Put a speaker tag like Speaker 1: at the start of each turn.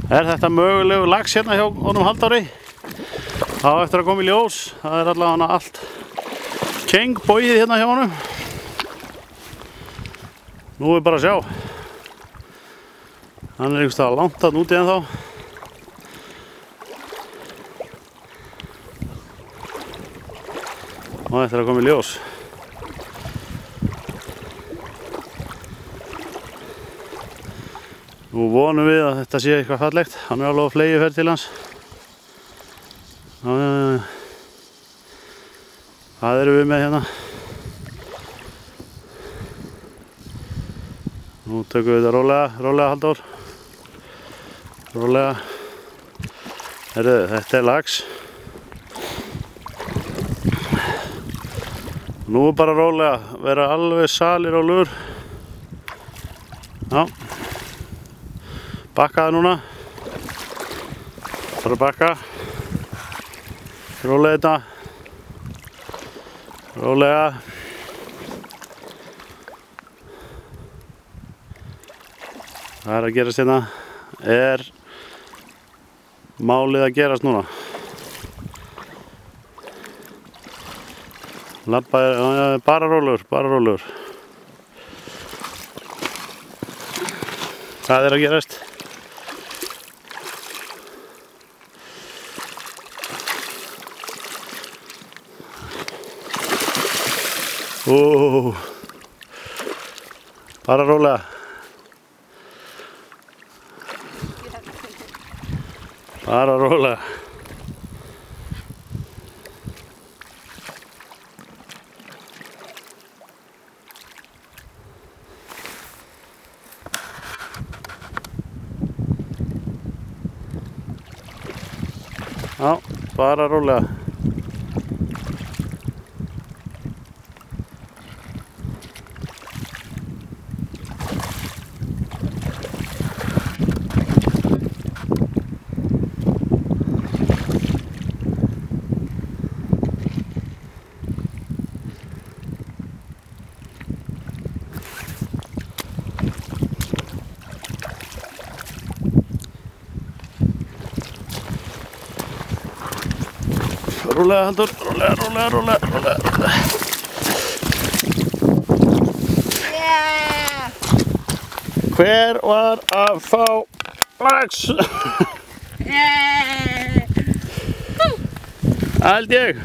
Speaker 1: Er þetta mögulegu lax hérna hjá honum Halldóri? Það á eftir að koma í ljós. Það er allavega allt kengbogið hérna hjá honum. Nú er bara að sjá. Hann er einhvers staðar langt þarna úti ennþá. Og þetta er að koma í ljós. Nú vonum við að þetta sé eitthvað fallegt. Hann er alveg á fleygiferð til hans. Það erum við með hérna. Nú tökum við þetta rólega Halldór. Rólega. Heyrðu, þetta er lax. Nú er bara rólega, vera alveg salir og lur. Já. Bakkaði núna. Bara bakka. Rólega þetta. Rólega. Það er að gerast hérna. Er málið að gerast núna. Labbaði, bara rólegur. Það er að gerast. Bara rólega. Bara rólega. Já, bara rólega. Rólega Halldór, rólega.
Speaker 2: Yeah.
Speaker 1: Hver var að fá lax?
Speaker 2: Yeah.
Speaker 1: Held ég.